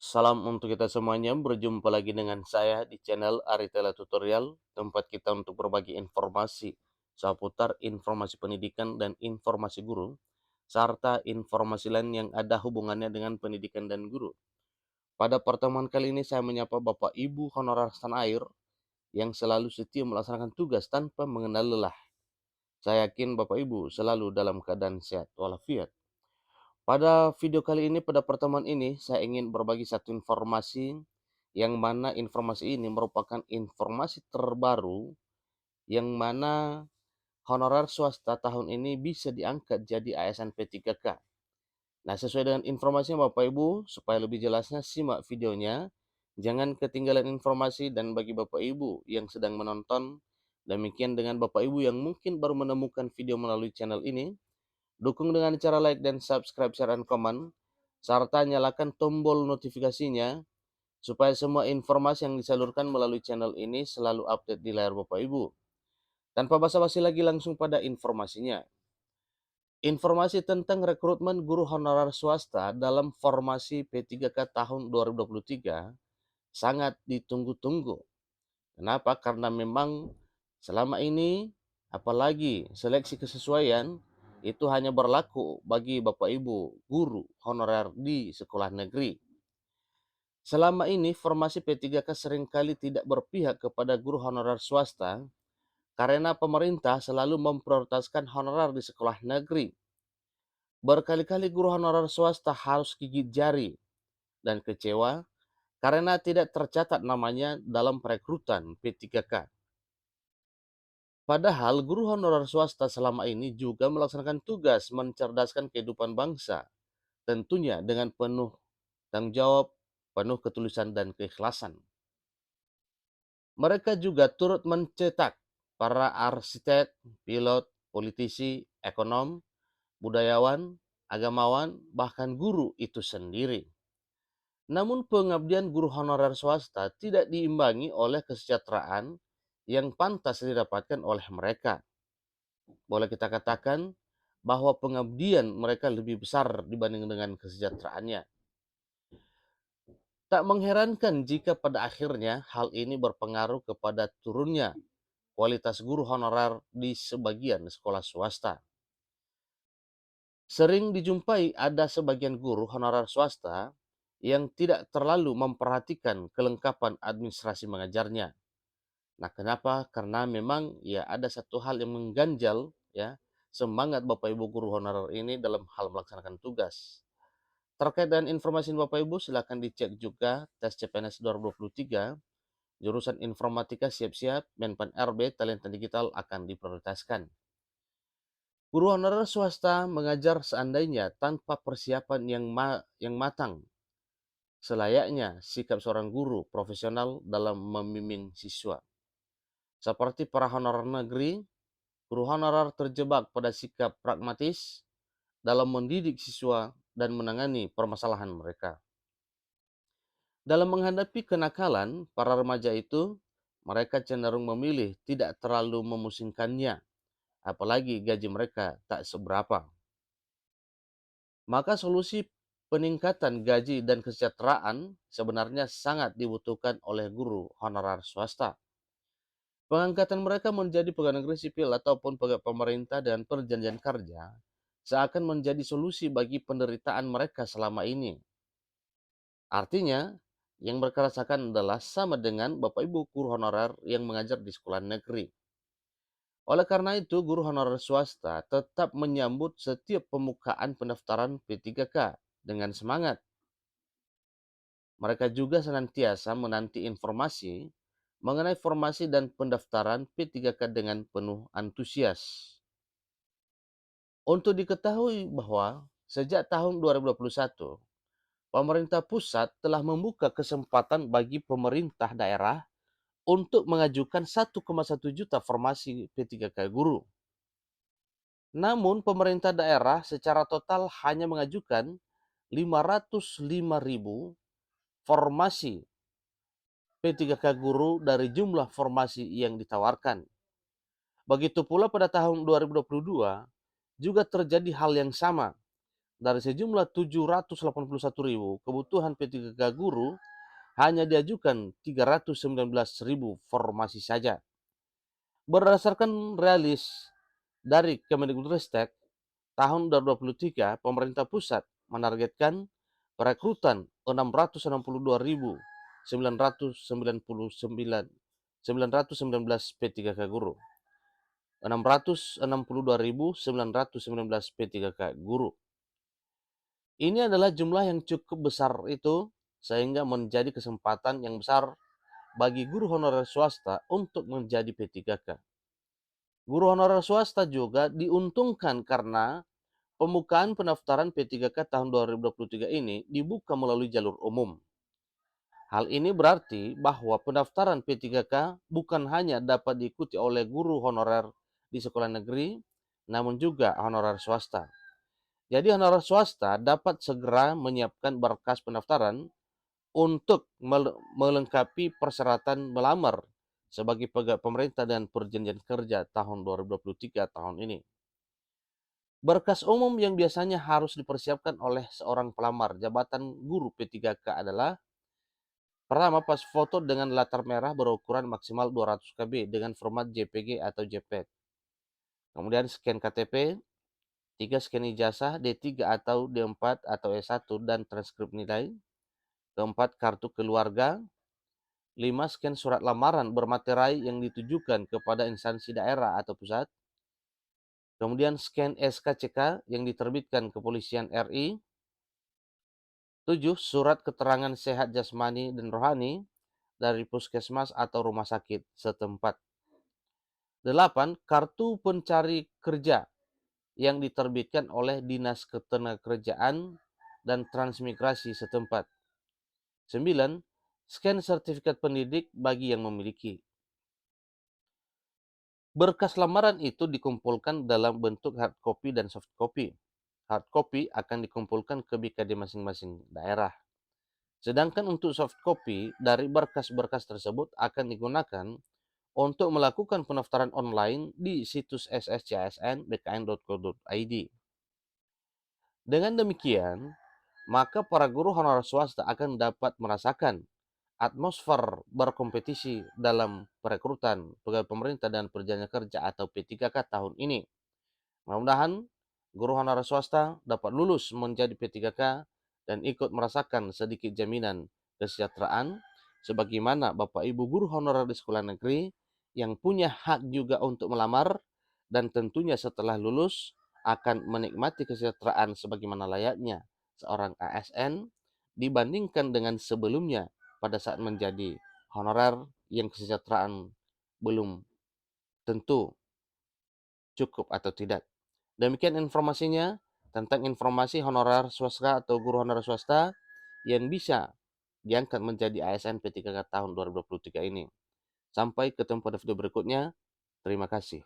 Salam untuk kita semuanya, berjumpa lagi dengan saya di channel Aritela Tutorial, tempat kita untuk berbagi informasi seputar informasi pendidikan dan informasi guru, serta informasi lain yang ada hubungannya dengan pendidikan dan guru. Pada pertemuan kali ini saya menyapa Bapak Ibu honorer tanah air yang selalu setia melaksanakan tugas tanpa mengenal lelah. Saya yakin Bapak Ibu selalu dalam keadaan sehat walafiat. Pada video kali ini, pada pertemuan ini, saya ingin berbagi satu informasi yang mana informasi ini merupakan informasi terbaru yang mana honorer swasta tahun ini bisa diangkat jadi ASN P3K. Nah, sesuai dengan informasinya Bapak Ibu, supaya lebih jelasnya simak videonya. Jangan ketinggalan informasi, dan bagi Bapak Ibu yang sedang menonton, demikian dengan Bapak Ibu yang mungkin baru menemukan video melalui channel ini, dukung dengan cara like dan subscribe, share, dan komen, serta nyalakan tombol notifikasinya supaya semua informasi yang disalurkan melalui channel ini selalu update di layar Bapak Ibu. Tanpa basa-basi lagi, langsung pada informasinya. Informasi tentang rekrutmen guru honorer swasta dalam formasi P3K tahun 2023 sangat ditunggu-tunggu. Kenapa? Karena memang selama ini, apalagi seleksi kesesuaian, itu hanya berlaku bagi Bapak Ibu guru honorer di sekolah negeri. Selama ini, formasi P3K seringkali tidak berpihak kepada guru honorer swasta karena pemerintah selalu memprioritaskan honorer di sekolah negeri. Berkali-kali guru honorer swasta harus gigit jari dan kecewa karena tidak tercatat namanya dalam perekrutan P3K. Padahal guru honorer swasta selama ini juga melaksanakan tugas mencerdaskan kehidupan bangsa, tentunya dengan penuh tanggung jawab, penuh ketulusan dan keikhlasan. Mereka juga turut mencetak para arsitek, pilot, politisi, ekonom, budayawan, agamawan, bahkan guru itu sendiri. Namun pengabdian guru honorer swasta tidak diimbangi oleh kesejahteraan yang pantas didapatkan oleh mereka. Boleh kita katakan bahwa pengabdian mereka lebih besar dibanding dengan kesejahteraannya. Tak mengherankan jika pada akhirnya hal ini berpengaruh kepada turunnya kualitas guru honorer di sebagian sekolah swasta. Sering dijumpai ada sebagian guru honorer swasta yang tidak terlalu memperhatikan kelengkapan administrasi mengajarnya. Nah, kenapa? Karena memang ya ada satu hal yang mengganjal ya semangat Bapak Ibu guru honorer ini dalam hal melaksanakan tugas. Terkait dengan informasi Bapak Ibu, silakan dicek juga tes CPNS 2023, jurusan informatika siap-siap, Menpan RB, talenta digital akan diprioritaskan. Guru honorer swasta mengajar seandainya tanpa persiapan yang matang, selayaknya sikap seorang guru profesional dalam membimbing siswa. Seperti para honorer negeri, guru honorer terjebak pada sikap pragmatis dalam mendidik siswa dan menangani permasalahan mereka. Dalam menghadapi kenakalan para remaja itu, mereka cenderung memilih tidak terlalu memusingkannya, apalagi gaji mereka tak seberapa. Maka solusi peningkatan gaji dan kesejahteraan sebenarnya sangat dibutuhkan oleh guru honorer swasta. Pengangkatan mereka menjadi pegawai negeri sipil ataupun pegawai pemerintah dan perjanjian kerja seakan menjadi solusi bagi penderitaan mereka selama ini. Artinya, yang mereka rasakan adalah sama dengan Bapak Ibu guru honorer yang mengajar di sekolah negeri. Oleh karena itu, guru honorer swasta tetap menyambut setiap pembukaan pendaftaran P3K dengan semangat. Mereka juga senantiasa menanti informasi mengenai formasi dan pendaftaran P3K dengan penuh antusias. Untuk diketahui bahwa sejak tahun 2021, pemerintah pusat telah membuka kesempatan bagi pemerintah daerah untuk mengajukan 1,1 juta formasi P3K guru. Namun pemerintah daerah secara total hanya mengajukan 505.000 formasi P3K guru dari jumlah formasi yang ditawarkan. Begitu pula pada tahun 2022 juga terjadi hal yang sama. dari sejumlah 781.000 kebutuhan P3K guru, hanya diajukan 319.000 formasi saja. Berdasarkan rilis dari Kemendikbudristek tahun 2023, pemerintah pusat menargetkan perekrutan 662.919 P3K guru. 662.919 P3K guru. Ini adalah jumlah yang cukup besar itu, sehingga menjadi kesempatan yang besar bagi guru honorer swasta untuk menjadi P3K. Guru honorer swasta juga diuntungkan karena pembukaan pendaftaran P3K tahun 2023 ini dibuka melalui jalur umum. Hal ini berarti bahwa pendaftaran P3K bukan hanya dapat diikuti oleh guru honorer di sekolah negeri, namun juga honorer swasta. Jadi honorer swasta dapat segera menyiapkan berkas pendaftaran untuk melengkapi persyaratan melamar sebagai pegawai pemerintah dan perjanjian kerja tahun 2023 tahun ini. Berkas umum yang biasanya harus dipersiapkan oleh seorang pelamar jabatan guru P3K adalah: pertama, pas foto dengan latar merah berukuran maksimal 200 KB dengan format JPG atau JPEG. Kemudian scan KTP, 3 scan ijazah D3 atau D4 atau S1 dan transkrip nilai. Keempat, kartu keluarga. 5, scan surat lamaran bermaterai yang ditujukan kepada instansi daerah atau pusat. Kemudian scan SKCK yang diterbitkan Kepolisian RI. 7, surat keterangan sehat jasmani dan rohani dari puskesmas atau rumah sakit setempat. 8, kartu pencari kerja yang diterbitkan oleh Dinas Ketenagakerjaan dan Transmigrasi setempat. 9, scan sertifikat pendidik bagi yang memiliki. Berkas lamaran itu dikumpulkan dalam bentuk hard copy dan soft copy. Hard copy akan dikumpulkan ke BKD masing-masing daerah. Sedangkan untuk soft copy dari berkas-berkas tersebut akan digunakan untuk melakukan pendaftaran online di situs sscsn.bkn.go.id. Dengan demikian, maka para guru honorer swasta akan dapat merasakan atmosfer berkompetisi dalam perekrutan pegawai pemerintah dan perjanjian kerja atau P3K tahun ini. Mudah-mudahan guru honorer swasta dapat lulus menjadi P3K dan ikut merasakan sedikit jaminan kesejahteraan sebagaimana Bapak Ibu guru honorer di sekolah negeri yang punya hak juga untuk melamar dan tentunya setelah lulus akan menikmati kesejahteraan sebagaimana layaknya seorang ASN dibandingkan dengan sebelumnya pada saat menjadi honorer yang kesejahteraan belum tentu cukup atau tidak. Demikian informasinya tentang informasi honorer swasta atau guru honorer swasta yang bisa diangkat menjadi ASN P3K tahun 2023 ini. Sampai ketemu pada video berikutnya. Terima kasih.